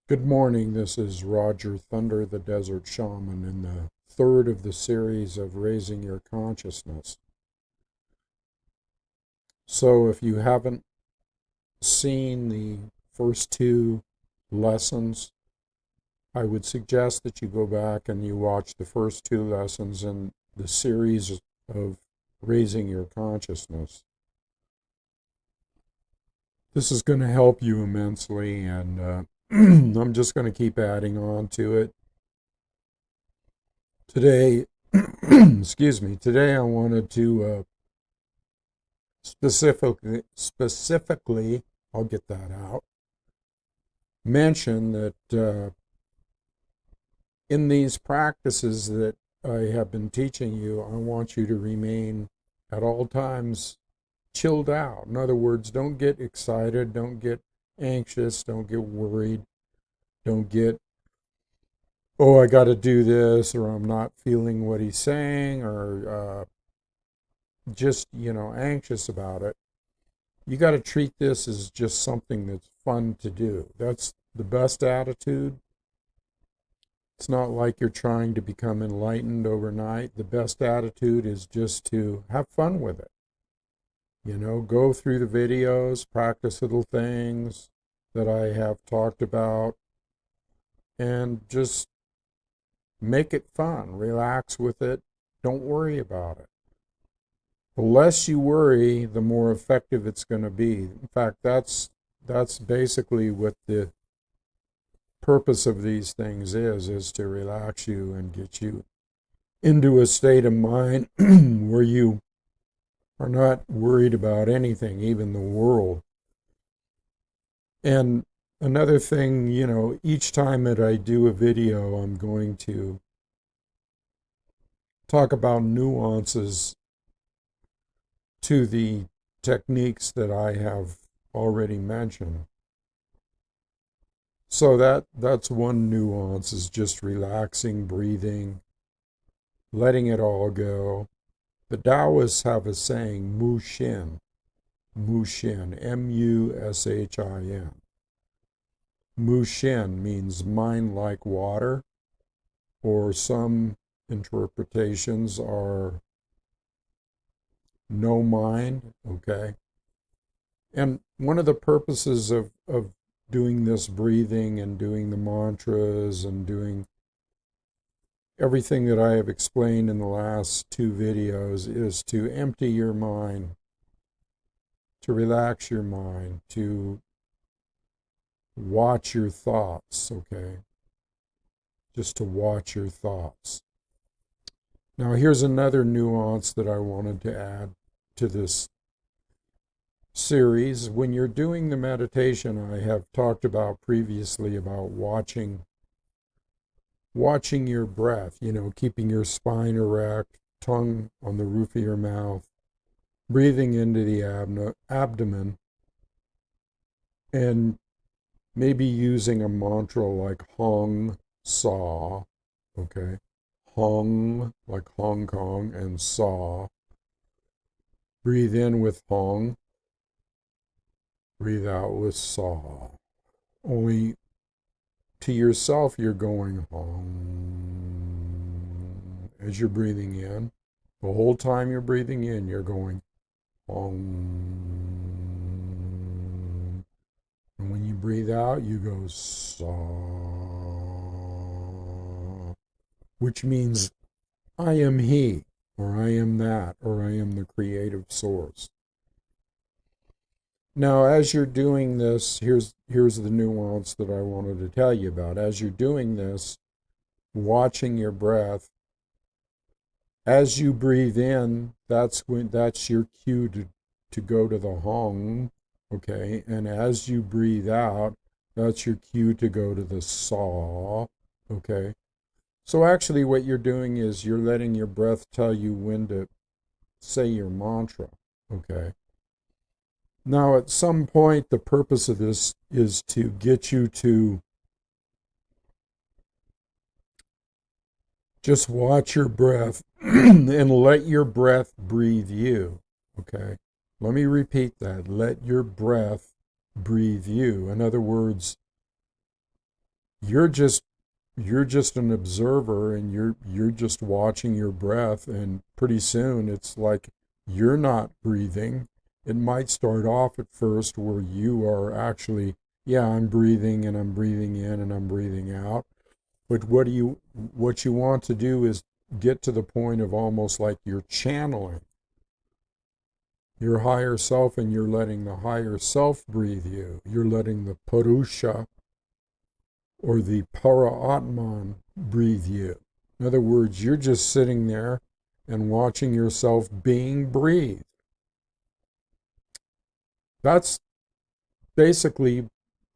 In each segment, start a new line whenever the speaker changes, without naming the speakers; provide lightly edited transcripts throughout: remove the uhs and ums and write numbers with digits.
Good morning. This is Roger Thunder, the Desert Shaman, in the third of the series of Raising Your Consciousness. So, if you haven't seen the first two lessons, I would suggest that you go back and you watch the first two lessons in the series of Raising Your Consciousness. This is going to help you immensely, and I'm just going to keep adding on to it. Today, excuse me, today I wanted to specifically, I'll get that out, mention that in these practices that I have been teaching you, I want you to remain at all times chilled out. In other words, don't get excited, don't get anxious, don't get worried, don't get, oh, I got to do this, or I'm not feeling what he's saying, or just, anxious about it. You got to treat this as just something that's fun to do. That's the best attitude. It's not like you're trying to become enlightened overnight. The best attitude is just to have fun with it. Go through the videos, practice little things that I have talked about, and just make it fun. Relax with it. Don't worry about it. The less you worry, the more effective it's going to be. In fact, that's basically what the purpose of these things is to relax you and get you into a state of mind where you are not worried about anything, even the world. And another thing, each time that I do a video, I'm going to talk about nuances to the techniques that I have already mentioned. So that's one nuance, is just relaxing, breathing, letting it all go. The Taoists have a saying, Mu Shin, Mushin. Mu Shin means mind like water, or some interpretations are no mind, okay? And one of the purposes of doing this breathing and doing the mantras and doing everything that I have explained in the last two videos is to empty your mind, to relax your mind, to watch your thoughts, okay? Just to watch your thoughts. Now, here's another nuance that I wanted to add to this series. When you're doing the meditation, I have talked about previously about watching your breath, keeping your spine erect, tongue on the roof of your mouth, breathing into the abdomen, and maybe using a mantra like Hong Sa, okay? Hong, like Hong Kong, and Sa. Breathe in with Hong, breathe out with Sa. Only to yourself you're going Hong as you're breathing in. The whole time you're breathing in, you're going Hong. And when you breathe out, you go Sa, which means I am He, or I am that, or I am the creative source. Now, as you're doing this, here's the nuance that I wanted to tell you about. As you're doing this, watching your breath, as you breathe in, that's your cue to go to the Hong, okay? And as you breathe out, that's your cue to go to the Sa, okay? So actually what you're doing is you're letting your breath tell you when to say your mantra, okay? Now, at some point, the purpose of this is to get you to just watch your breath and let your breath breathe you, okay? Let me repeat that. Let your breath breathe you. In other words, you're just an observer, and you're just watching your breath, and pretty soon it's like you're not breathing. It might start off at first where you are actually, yeah, I'm breathing and I'm breathing in and I'm breathing out. But what you want to do is get to the point of almost like you're channeling your higher self, and you're letting the higher self breathe you. You're letting the Purusha or the Para-Atman breathe you. In other words, you're just sitting there and watching yourself being breathed. That's basically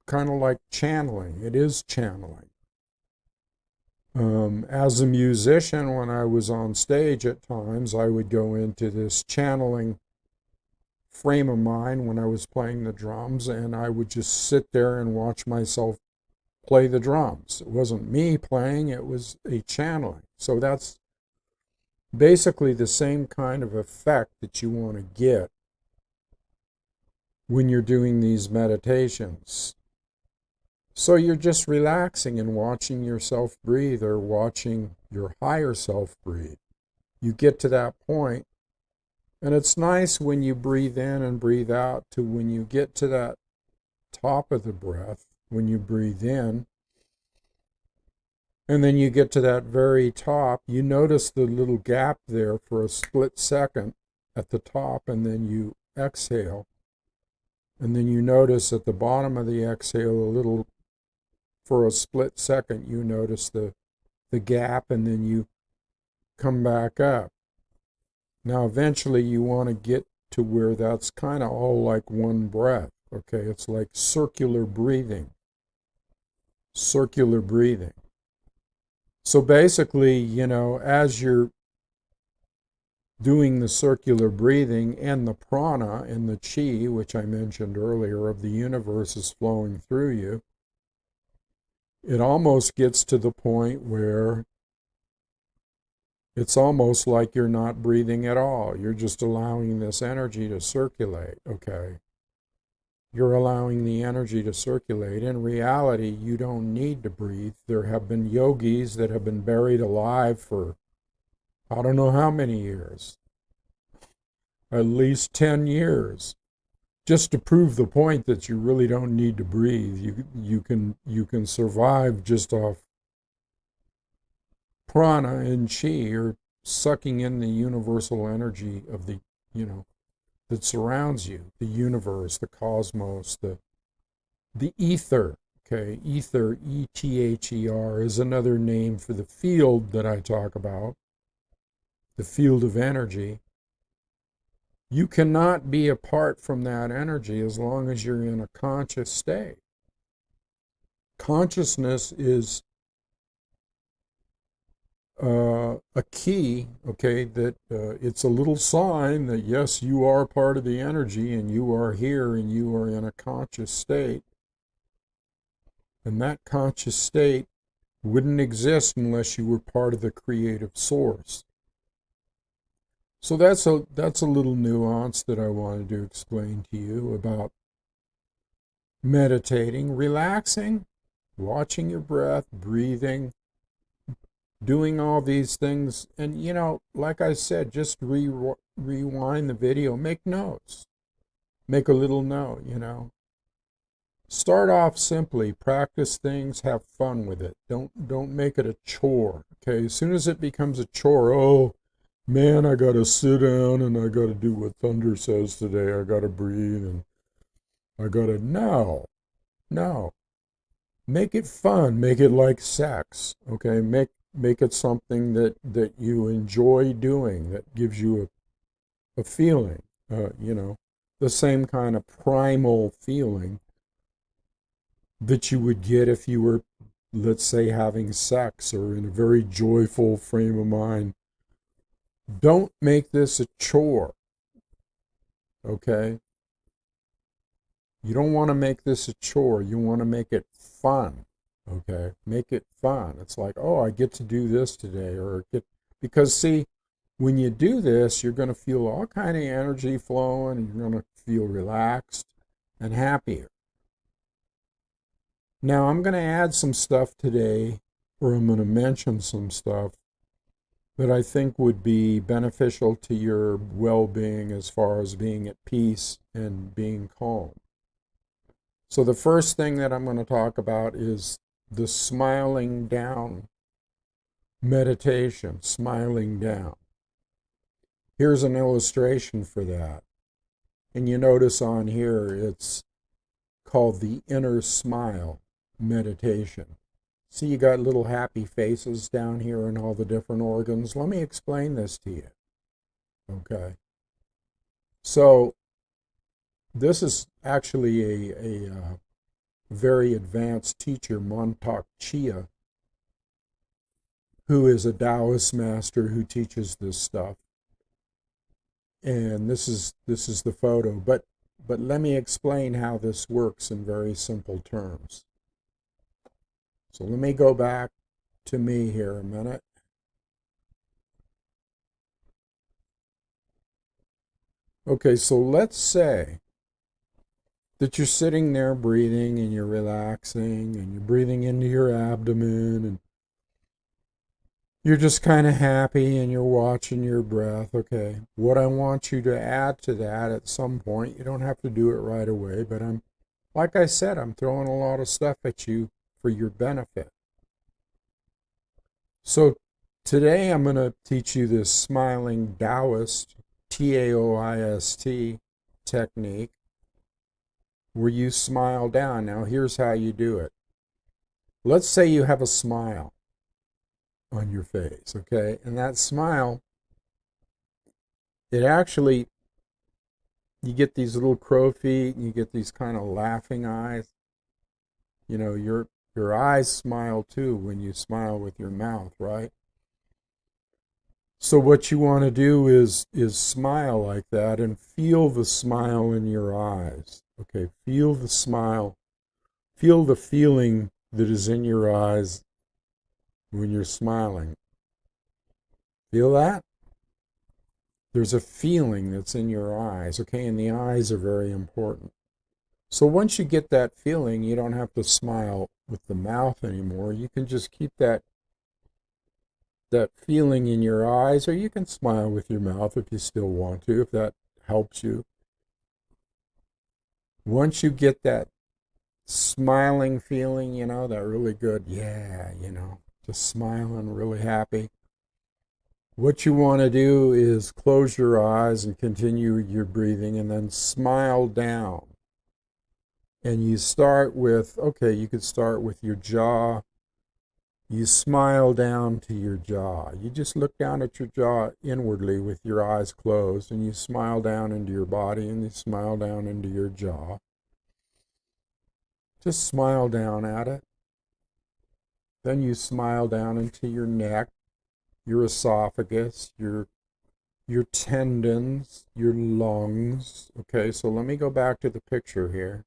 kind of like channeling. It is channeling. As a musician, when I was on stage at times, I would go into this channeling frame of mind when I was playing the drums, and I would just sit there and watch myself play the drums. It wasn't me playing, it was a channeling. So that's basically the same kind of effect that you want to get when you're doing these meditations. So you're just relaxing and watching yourself breathe, or watching your higher self breathe. You get to that point, and it's nice when you breathe in and breathe out, to when you get to that top of the breath, when you breathe in, and then you get to that very top, you notice the little gap there for a split second at the top, and then you exhale. And then you notice at the bottom of the exhale, a little, for a split second, you notice the gap, and then you come back up. Now, eventually you want to get to where that's kind of all like one breath, okay? It's like circular breathing. Circular breathing. So basically, as you're doing the circular breathing, and the prana and the chi, which I mentioned earlier, of the universe is flowing through you, it almost gets to the point where it's almost like you're not breathing at all. You're just allowing this energy to circulate, okay? You're allowing the energy to circulate. In reality, you don't need to breathe. There have been yogis that have been buried alive for I don't know how many years. At least 10 years. Just to prove the point that you really don't need to breathe. You can survive just off prana and chi, or sucking in the universal energy of the, that surrounds you, the universe, the cosmos, the ether. Okay, ether, E-T-H-E-R, is another name for the field that I talk about, the field of energy. You cannot be apart from that energy as long as you're in a conscious state. Consciousness is a key, okay, that it's a little sign that, yes, you are part of the energy, and you are here, and you are in a conscious state. And that conscious state wouldn't exist unless you were part of the creative source. So that's a little nuance that I wanted to explain to you about meditating, relaxing, watching your breath, breathing, doing all these things. And, like I said, just rewind the video, make notes, make a little note, Start off simply, practice things, have fun with it. Don't make it a chore, okay? As soon as it becomes a chore, oh, man, I got to sit down and I got to do what Thunder says today. I got to breathe and I got to... No. Make it fun. Make it like sex, okay? Make it something that you enjoy doing, that gives you a feeling, the same kind of primal feeling that you would get if you were, let's say, having sex or in a very joyful frame of mind. Don't make this a chore, okay? You don't want to make this a chore. You want to make it fun, okay? Make it fun. It's like, oh, I get to do this today, because see, when you do this, you're going to feel all kind of energy flowing, and you're going to feel relaxed and happier. Now I'm going to add some stuff today, or I'm going to mention some stuff that I think would be beneficial to your well-being as far as being at peace and being calm. So the first thing that I'm going to talk about is the smiling down meditation, smiling down. Here's an illustration for that. And you notice on here it's called the inner smile meditation. See, you got little happy faces down here in all the different organs. Let me explain this to you. Okay. So this is actually a very advanced teacher, Montauk Chia, who is a Taoist master who teaches this stuff. And this is the photo. But let me explain how this works in very simple terms. So let me go back to me here a minute. Okay, so let's say that you're sitting there breathing and you're relaxing and you're breathing into your abdomen and you're just kind of happy and you're watching your breath. Okay, what I want you to add to that at some point, you don't have to do it right away, but like I said, I'm throwing a lot of stuff at you for your benefit. So today I'm going to teach you this smiling Taoist, Taoist technique, where you smile down. Now here's how you do it. Let's say you have a smile on your face, okay? And that smile, it actually, you get these little crow feet and you get these kind of laughing eyes. You know, your eyes smile too when you smile with your mouth, right? So what you want to do is smile like that and feel the smile in your eyes. Okay, feel the smile. Feel the feeling that is in your eyes when you're smiling. Feel that? There's a feeling that's in your eyes, okay? And the eyes are very important. So once you get that feeling, you don't have to smile with the mouth anymore. You can just keep that feeling in your eyes, or you can smile with your mouth if you still want to, if that helps you. Once you get that smiling feeling, you know, that really good, yeah, you know, just smiling, really happy. What you want to do is close your eyes and continue your breathing and then smile down. And you start with, okay, you could start with your jaw. You smile down to your jaw. You just look down at your jaw inwardly with your eyes closed, and you smile down into your body and you smile down into your jaw. Just smile down at it. Then you smile down into your neck, your esophagus, your tendons, your lungs. Okay, so let me go back to the picture here.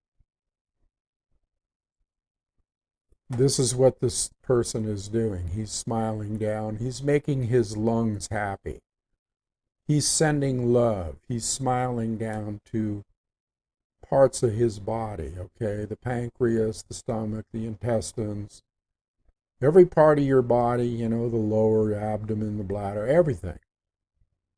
This is what this person is doing. He's smiling down. He's making his lungs happy. He's sending love. He's smiling down to parts of his body, okay? The pancreas, the stomach, the intestines, every part of your body, you know, the lower abdomen, the bladder, everything.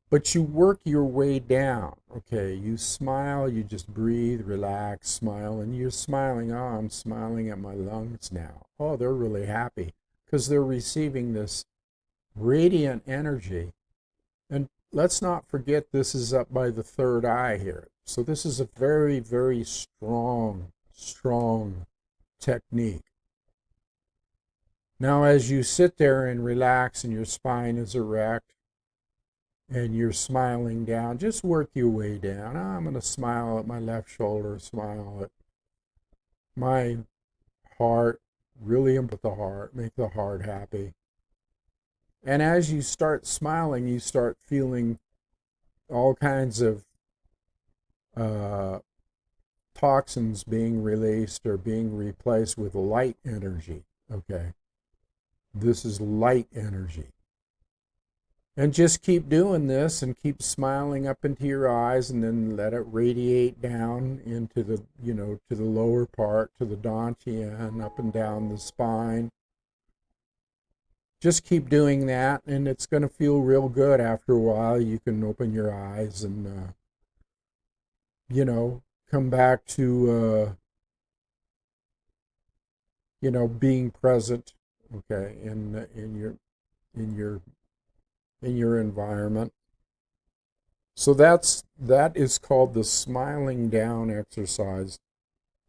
But you work your way down, okay? You smile, you just breathe, relax, smile, and you're smiling. Oh, I'm smiling at my lungs now. Oh, they're really happy because they're receiving this radiant energy. And let's not forget this is up by the third eye here. So this is a very, very strong technique. Now, as you sit there and relax and your spine is erect, and you're smiling down, just work your way down. I'm going to smile at my left shoulder, smile at my heart, really with the heart, make the heart happy. And as you start smiling, you start feeling all kinds of toxins being released or being replaced with light energy, okay? This is light energy. And just keep doing this and keep smiling up into your eyes, and then let it radiate down into the, to the lower part, to the dantian, up and down the spine. Just keep doing that, and it's going to feel real good after a while. You can open your eyes and, come back to, being present, okay, in your environment. So that is called the smiling down exercise.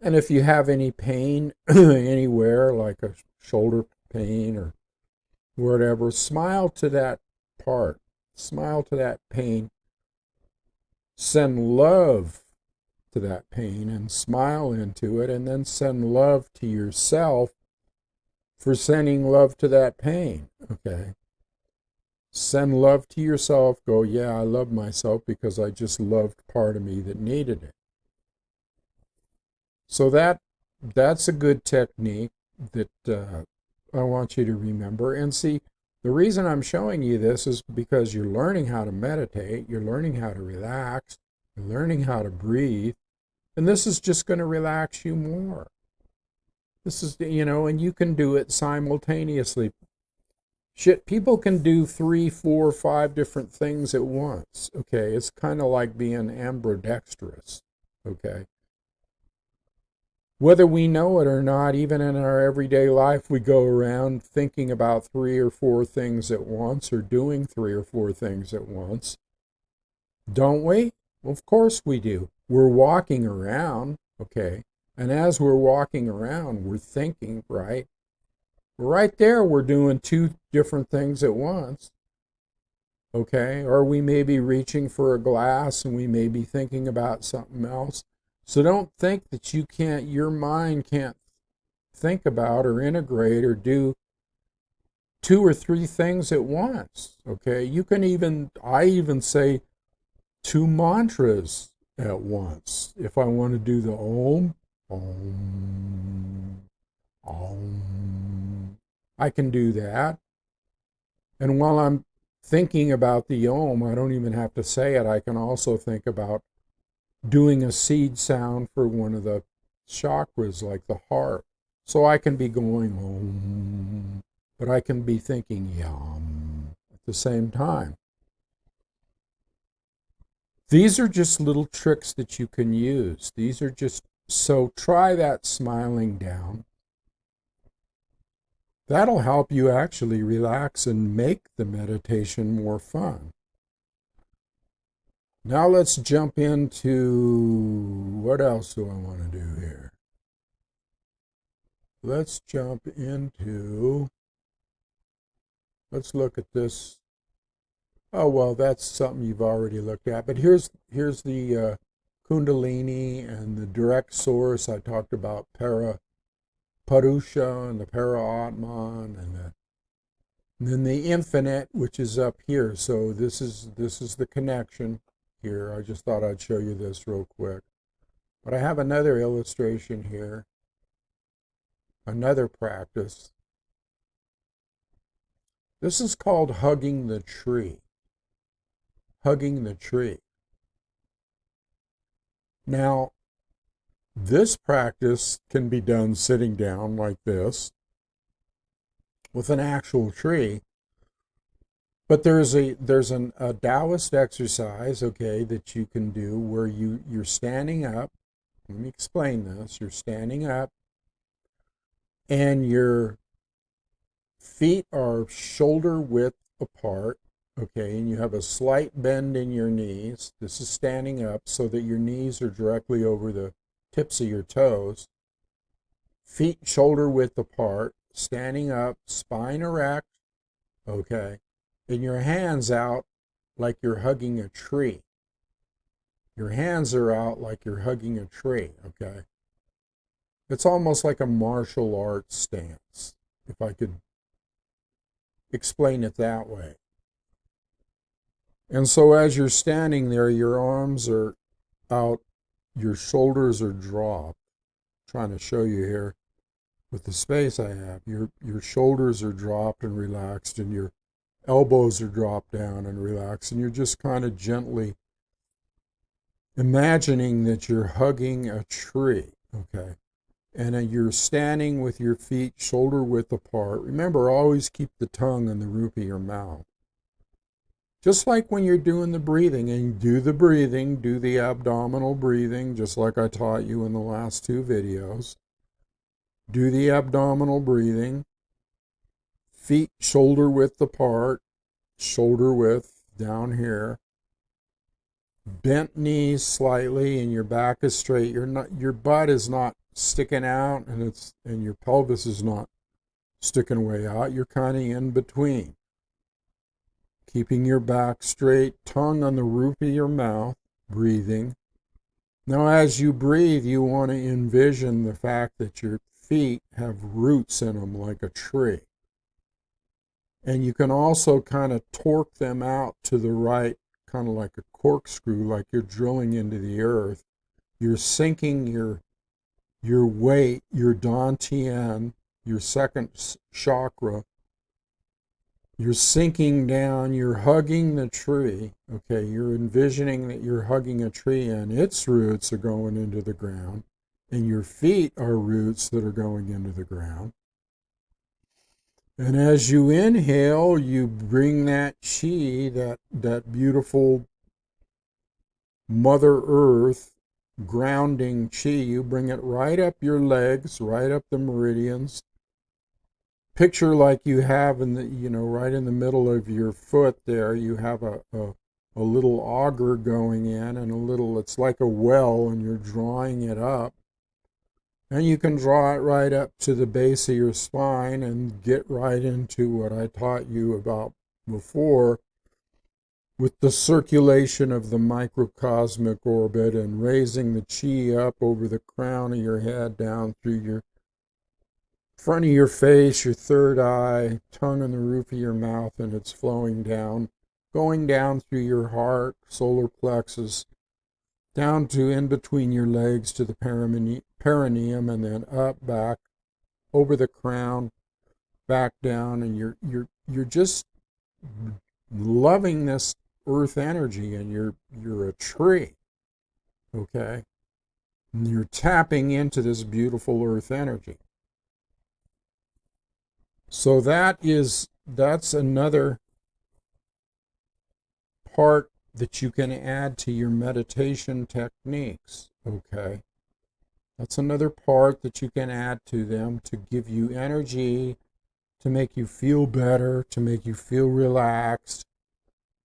And if you have any pain anywhere, like a shoulder pain or whatever, smile to that part. Smile to that pain. Send love to that pain and smile into it, and then send love to yourself for sending love to that pain, okay? Send love to yourself. Go, yeah, I love myself because I just loved part of me that needed it. So that's a good technique that I want you to remember. And see, the reason I'm showing you this is because you're learning how to meditate, you're learning how to relax, you're learning how to breathe, and this is just going to relax you more. This is, and you can do it simultaneously. People can do 3, 4, 5 different things at once, okay? It's kind of like being ambidextrous, okay? Whether we know it or not, even in our everyday life, we go around thinking about 3 or 4 things at once, or doing 3 or 4 things at once. Don't we? Well, of course we do. We're walking around, okay? And as we're walking around, we're thinking, right? Right there, we're doing 2 different things at once, okay? Or we may be reaching for a glass and we may be thinking about something else. So don't think that your mind can't think about or integrate or do 2 or 3 things at once, okay? I even say 2 mantras at once. If I want to do the Om, Om, Om, I can do that. And while I'm thinking about the Om, I don't even have to say it. I can also think about doing a seed sound for one of the chakras, like the heart. So I can be going Om, but I can be thinking Yam at the same time. These are just little tricks that you can use. So try that smiling down. That'll help you actually relax and make the meditation more fun. Now let's jump into, what else do I want to do here? Let's look at this. Oh, well, that's something you've already looked at. But here's the kundalini and the direct source. I talked about Purusha and the Para-Atman, and then the infinite, which is up here. So this is the connection here. I just thought I'd show you this real quick. But I have another illustration here, another practice. This is called hugging the tree. Hugging the tree. Now, this practice can be done sitting down like this with an actual tree. But there's a Taoist exercise, okay, that you can do where you're standing up. Let me explain this. You're standing up and your feet are shoulder width apart, okay, and you have a slight bend in your knees. This is standing up so that your knees are directly over the tips of your toes. Feet shoulder width apart, standing up, spine erect, okay, and your hands out like you're hugging a tree. Your hands are out like you're hugging a tree, okay? It's almost like a martial arts stance, if I could explain it that way. And so as you're standing there, your arms are out, your shoulders are dropped. I'm trying to show you here with the space I have. Your shoulders are dropped and relaxed, and elbows are dropped down and relaxed, and you're just kind of gently imagining that you're hugging a tree, okay? And you're standing with your feet shoulder width apart. Remember, always keep the tongue in the roof of your mouth. Just like when you're doing the breathing, and do the breathing, do the abdominal breathing, just like I taught you in the last 2 videos. Do the abdominal breathing. Feet shoulder width apart, shoulder width down here. Bent knees slightly, and your back is straight. Your butt is not sticking out, and your pelvis is not sticking way out. You're kind of in between. Keeping your back straight, tongue on the roof of your mouth, breathing. Now, as you breathe, you want to envision the fact that your feet have roots in them like a tree. And you can also kind of torque them out to the right, kind of like a corkscrew, like you're drilling into the earth. You're sinking your weight, your dantian, your second chakra. You're sinking down, you're hugging the tree, okay? You're envisioning that you're hugging a tree and its roots are going into the ground, and your feet are roots that are going into the ground. And as you inhale, you bring that chi, that beautiful Mother Earth grounding chi, you bring it right up your legs, right up the meridians. Picture like you have in the, right in the middle of your foot there, you have a little auger going in, and it's like a well, and you're drawing it up. And you can draw it right up to the base of your spine and get right into what I taught you about before with the circulation of the microcosmic orbit and raising the chi up over the crown of your head, down through your front of your face, your third eye, tongue on the roof of your mouth, and it's flowing down, going down through your heart, solar plexus, down to in between your legs to the perineum, and then up, back, over the crown, back down, and you're just loving this earth energy, and you're a tree, okay? And you're tapping into this beautiful earth energy. So that's another part that you can add to your meditation techniques, okay? That's another part that you can add to them to give you energy, to make you feel better, to make you feel relaxed.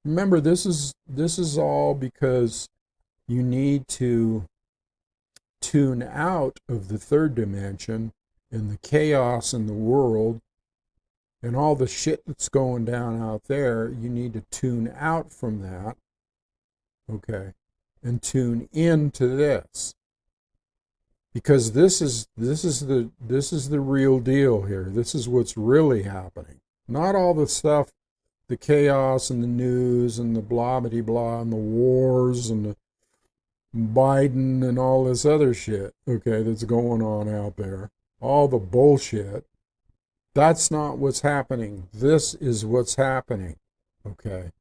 Remember, this is all because you need to tune out of the third dimension and the chaos in the world and all the shit that's going down out there. You need to tune out from that, okay, and tune into this, because this is the real deal here. This is what's really happening. Not all the stuff, the chaos and the news and the blah blah blah and the wars and the Biden and all this other shit, okay, that's going on out there. All the bullshit. That's not what's happening. This is what's happening, okay?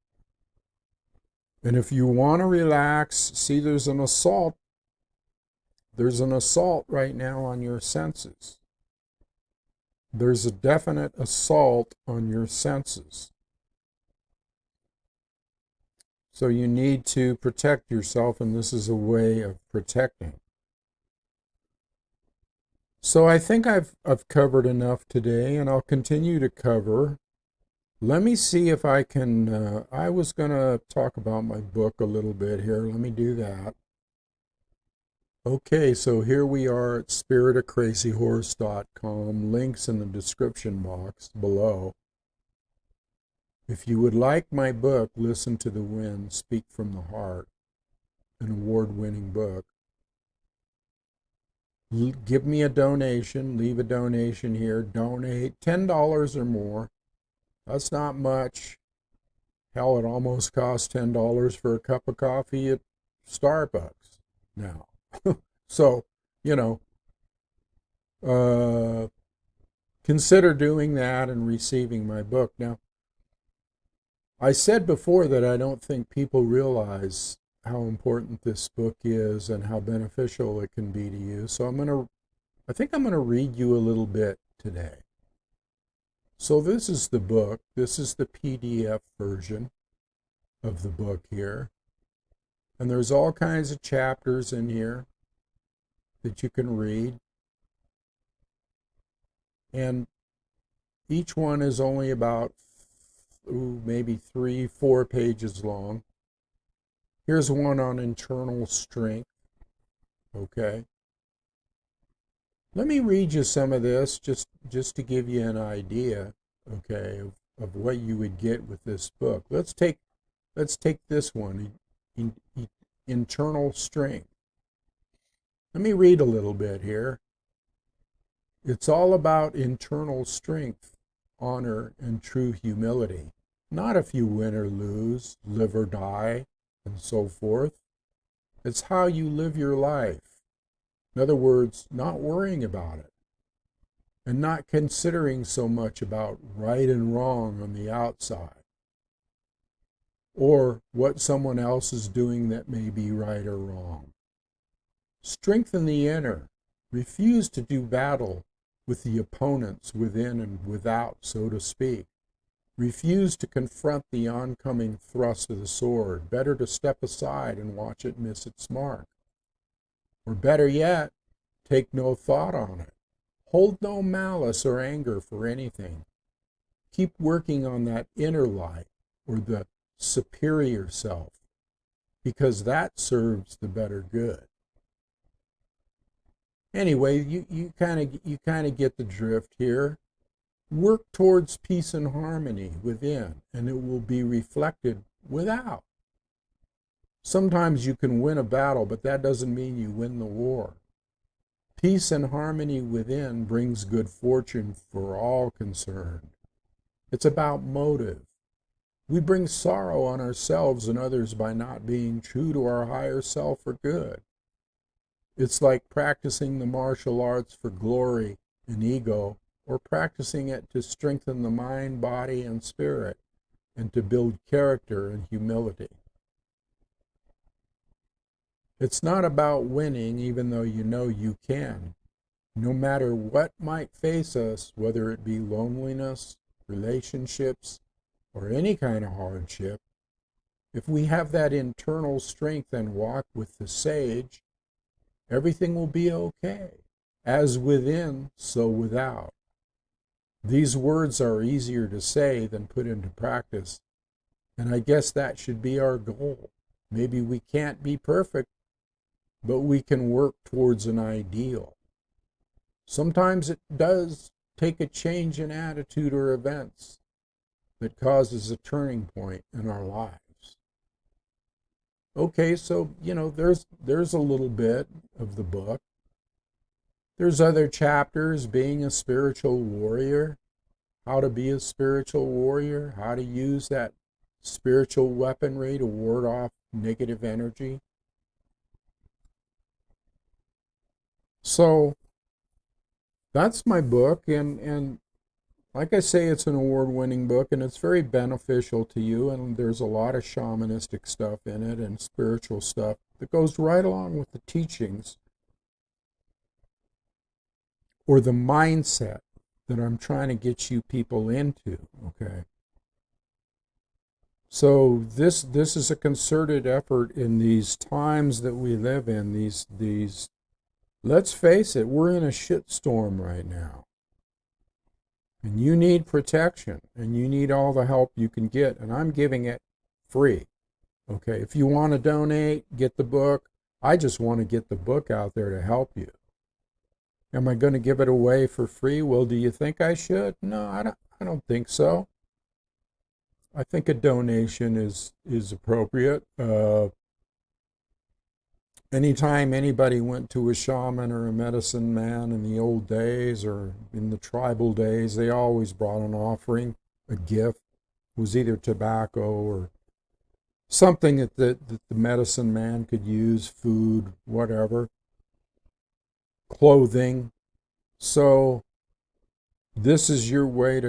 And if you want to relax, see, there's an assault. There's an assault right now on your senses. There's a definite assault on your senses. So you need to protect yourself, and this is a way of protecting. So I think I've covered enough today, and I'll continue to cover. Let me see if I can, I was going to talk about my book a little bit here. Let me do that. Okay, so here we are at spiritofcrazyhorse.com. Links in the description box below. If you would like my book, Listen to the Wind, Speak from the Heart, an award-winning book, give me a donation, leave a donation here, donate $10 or more. That's not much. Hell, it almost costs $10 for a cup of coffee at Starbucks now. So, consider doing that and receiving my book. Now, I said before that I don't think people realize how important this book is and how beneficial it can be to you. So I think I'm going to read you a little bit today. So this is the book. This is the PDF version of the book here. And there's all kinds of chapters in here that you can read. And each one is only about maybe 3-4 pages long. Here's one on internal strength. Okay. Let me read you some of this just to give you an idea, okay, of what you would get with this book. Let's take this one, internal strength. Let me read a little bit here. It's all about internal strength, honor, and true humility. Not if you win or lose, live or die, and so forth. It's how you live your life. In other words, not worrying about it and not considering so much about right and wrong on the outside or what someone else is doing that may be right or wrong. Strengthen the inner. Refuse to do battle with the opponents within and without, so to speak. Refuse to confront the oncoming thrust of the sword. Better to step aside and watch it miss its mark. Or better yet, take no thought on it. Hold no malice or anger for anything. Keep working on that inner light or the superior self, because that serves the better good. Anyway, you kind of get the drift here. Work towards peace and harmony within, and it will be reflected without. Sometimes you can win a battle, but that doesn't mean you win the war. Peace and harmony within brings good fortune for all concerned. It's about motive. We bring sorrow on ourselves and others by not being true to our higher self for good. It's like practicing the martial arts for glory and ego, or practicing it to strengthen the mind, body, and spirit, and to build character and humility. It's not about winning, even though you know you can. No matter what might face us, whether it be loneliness, relationships, or any kind of hardship, if we have that internal strength and walk with the sage, everything will be okay. As within, so without. These words are easier to say than put into practice, and I guess that should be our goal. Maybe we can't be perfect, but we can work towards an ideal. Sometimes it does take a change in attitude or events that causes a turning point in our lives. Okay, so, there's a little bit of the book. There's other chapters, being a spiritual warrior, how to be a spiritual warrior, how to use that spiritual weaponry to ward off negative energy. So that's my book, and like I say, it's an award-winning book, and it's very beneficial to you, and there's a lot of shamanistic stuff in it and spiritual stuff that goes right along with the teachings or the mindset that I'm trying to get you people into, okay? So this is a concerted effort in these times that we live in, these let's face it, we're in a shitstorm right now. And you need protection, and you need all the help you can get, and I'm giving it free. Okay, if you want to donate, get the book. I just want to get the book out there to help you. Am I going to give it away for free? Well, do you think I should? No, I don't think so. I think a donation is appropriate. Anytime anybody went to a shaman or a medicine man in the old days or in the tribal days, they always brought an offering, a gift. It was either tobacco or something that the medicine man could use, food, whatever, clothing. So this is your way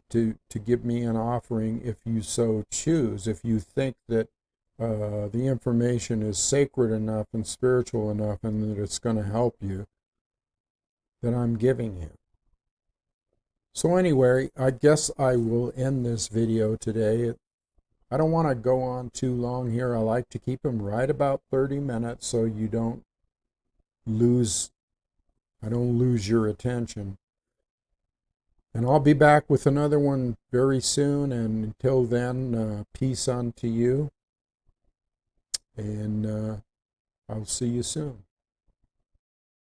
to give me an offering if you so choose. If you think that the information is sacred enough and spiritual enough and that it's going to help you, then I'm giving you. So anyway, I guess I will end this video today. I don't want to go on too long here. I like to keep them right about 30 minutes so you don't lose, I don't lose your attention. And I'll be back with another one very soon. And until then, peace unto you. And I'll see you soon.